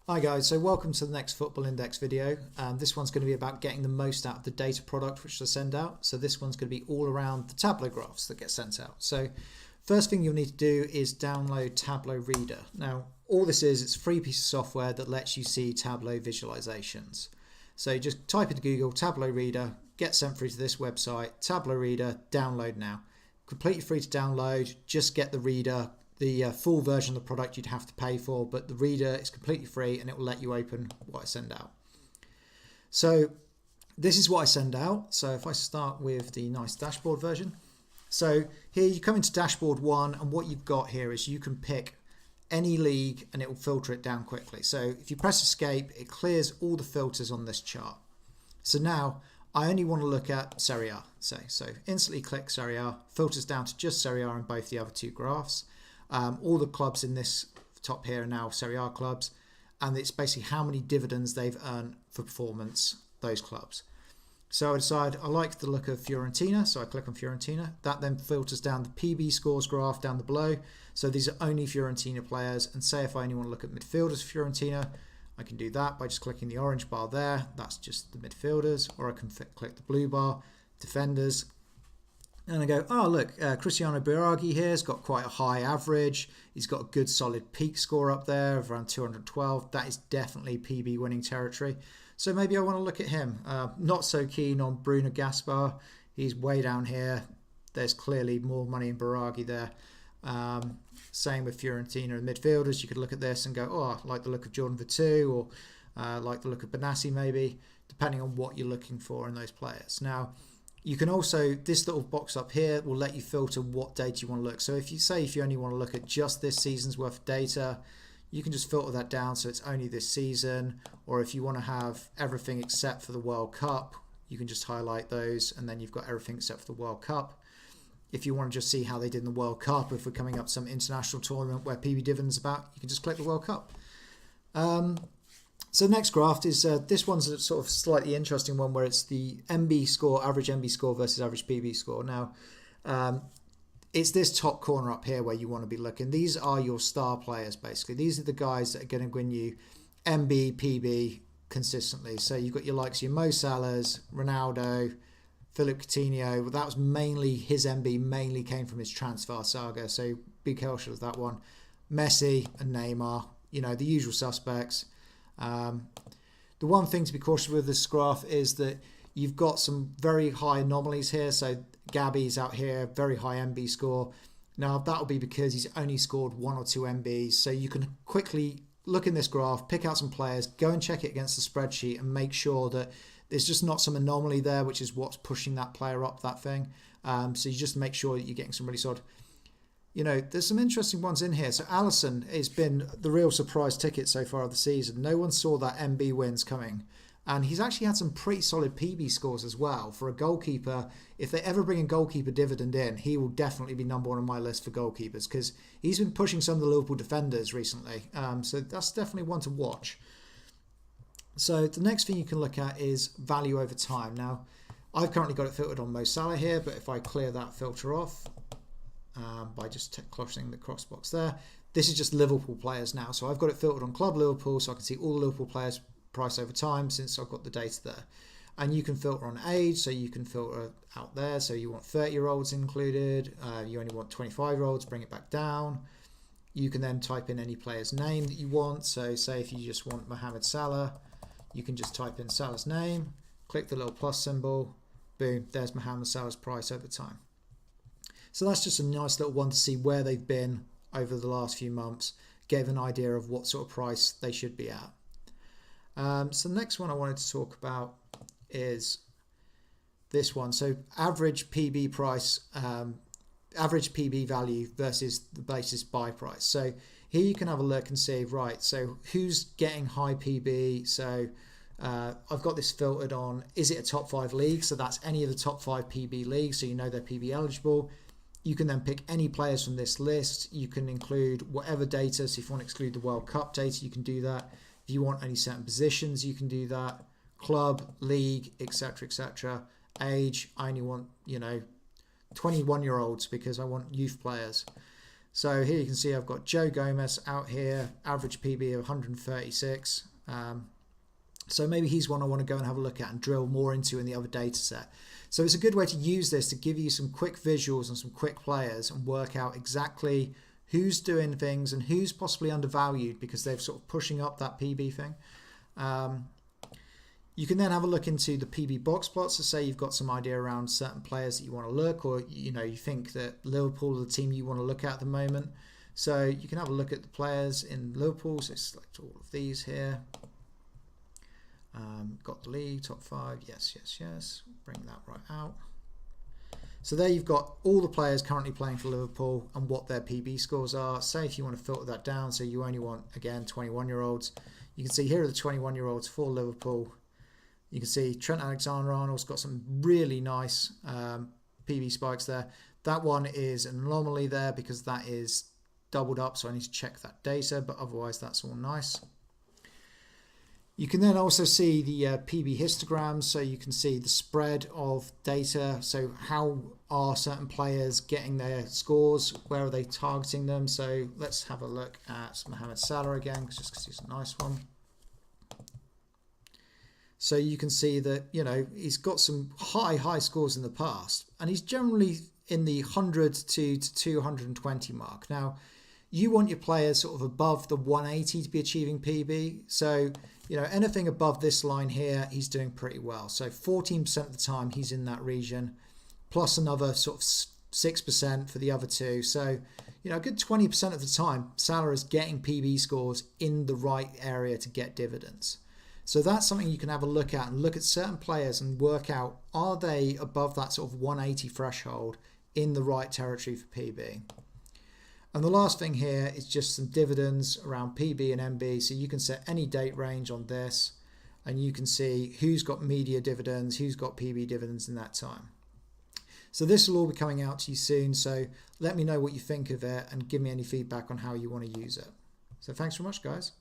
Hi guys, so welcome to the next Football Index video. This one's going to be about getting the most out of the data product which I send out. So this one's going to be all around the Tableau graphs that get sent out. So first thing you'll need to do is download Tableau Reader. Now all this is, it's a free piece of software that lets you see Tableau visualizations. So you just type into Google Tableau Reader, get sent through to this website, Tableau Reader, download now. Completely free to download, just get the reader. The full version of the product you'd have to pay for, but the reader is completely free and it will let you open what I send out. So this is what I send out. So if I start with the nice dashboard version. So here you come into dashboard 1 and what you've got here is you can pick any league and it will filter it down quickly. So if you press escape, it clears all the filters on this chart. So now I only want to look at Serie A, say. So instantly click Serie A, filters down to just Serie A and both the other two graphs. All the clubs in this top here are now Serie A clubs, and it's basically how many dividends they've earned for performance, those clubs. So I decide I like the look of Fiorentina, so I click on Fiorentina. That then filters down the PB scores graph down the below. So these are only Fiorentina players, and say if I only want to look at midfielders for Fiorentina, I can do that by just clicking the orange bar there. That's just the midfielders, or I can click the blue bar, defenders. And I go, oh look, Cristiano Biraghi here has got quite a high average. He's got a good solid peak score up there of around 212. That is definitely PB winning territory. So maybe I want to look at him. Not so keen on Bruno Gaspar. He's way down here. There's clearly more money in Biraghi there. Same with Fiorentina and midfielders. You could look at this and go, oh, I like the look of Jordan Veretout, or like the look of Benassi maybe, depending on what you're looking for in those players. Now, you can also, this little box up here will let you filter what data you want to look. So if you only want to look at just this season's worth of data, you can just filter that down so it's only this season. Or if you want to have everything except for the World Cup, you can just highlight those and then you've got everything except for the World Cup. If you want to just see how they did in the World Cup, if we're coming up some international tournament where PB dividends about, you can just click the World Cup. So the next graph is, this one's a sort of slightly interesting one where it's the MB score, average MB score versus average PB score. Now, it's this top corner up here where you want to be looking. These are your star players, basically. These are the guys that are going to win you MB, PB consistently. So you've got your likes, your Mo Salahs, Ronaldo, Philip Coutinho. Well, that was mainly, his MB mainly came from his transfer saga. So be cautious of that one. Messi and Neymar, you know, the usual suspects. The one thing to be cautious with this graph is that you've got some very high anomalies here. So Gabby's out here, very high MB score. Now that'll be because he's only scored 1 or 2 MBs. So you can quickly look in this graph, pick out some players, go and check it against the spreadsheet and make sure that there's just not some anomaly there, which is what's pushing that player up that thing. So you just make sure that you're getting some really solid. You know, there's some interesting ones in here. So Alisson has been the real surprise ticket so far of the season. No one saw that MB wins coming. And he's actually had some pretty solid PB scores as well. For a goalkeeper, if they ever bring a goalkeeper dividend in, he will definitely be number 1 on my list for goalkeepers because he's been pushing some of the Liverpool defenders recently. So that's definitely one to watch. So the next thing you can look at is value over time. Now, I've currently got it filtered on Mo Salah here, but if I clear that filter off, by just closing the cross box there. This is just Liverpool players now. So I've got it filtered on Club Liverpool so I can see all the Liverpool players' price over time since I've got the data there. And you can filter on age, so you can filter out there. So you want 30-year-olds included. You only want 25-year-olds, bring it back down. You can then type in any player's name that you want. So say if you just want Mohamed Salah, you can just type in Salah's name, click the little plus symbol, boom, there's Mohamed Salah's price over time. So that's just a nice little one to see where they've been over the last few months, gave an idea of what sort of price they should be at. So the next one I wanted to talk about is this one. So average PB price, average PB value versus the basis buy price. So here you can have a look and see, right, so who's getting high PB? So I've got this filtered on, is it a top 5 league? So that's any of the top 5 PB leagues, so you know they're PB eligible. You can then pick any players from this list. You can include whatever data. So if you want to exclude the World Cup data, you can do that. If you want any certain positions, you can do that. Club, league, etc., etc. Age, I only want, 21-year-olds because I want youth players. So here you can see I've got Joe Gomez out here, average PB of 136. So maybe he's one I want to go and have a look at and drill more into in the other data set. So it's a good way to use this to give you some quick visuals and some quick players and work out exactly who's doing things and who's possibly undervalued because they're sort of pushing up that PB thing. You can then have a look into the PB box plots to say you've got some idea around certain players that you want to look, or you think that Liverpool are the team you want to look at the moment. So you can have a look at the players in Liverpool. So select all of these here. Got the league, top 5, yes. Bring that right out. So there you've got all the players currently playing for Liverpool and what their PB scores are. Say if you want to filter that down, so you only want, again, 21-year-olds. You can see here are the 21-year-olds for Liverpool. You can see Trent Alexander-Arnold's got some really nice PB spikes there. That one is an anomaly there because that is doubled up, so I need to check that data, but otherwise that's all nice. You can then also see the PB histograms, so you can see the spread of data. So how are certain players getting their scores? Where are they targeting them? So let's have a look at Mohamed Salah again, just because he's a nice one. So you can see that, he's got some high scores in the past, and he's generally in the 100 to 220 mark. Now, you want your players sort of above the 180 to be achieving PB. So, anything above this line here, he's doing pretty well. So 14% of the time he's in that region, plus another sort of 6% for the other two. So, a good 20% of the time, Salah is getting PB scores in the right area to get dividends. So that's something you can have a look at and look at certain players and work out, are they above that sort of 180 threshold in the right territory for PB? And the last thing here is just some dividends around PB and MB. So you can set any date range on this and you can see who's got media dividends, who's got PB dividends in that time. So this will all be coming out to you soon. So let me know what you think of it and give me any feedback on how you want to use it. So thanks very much, guys.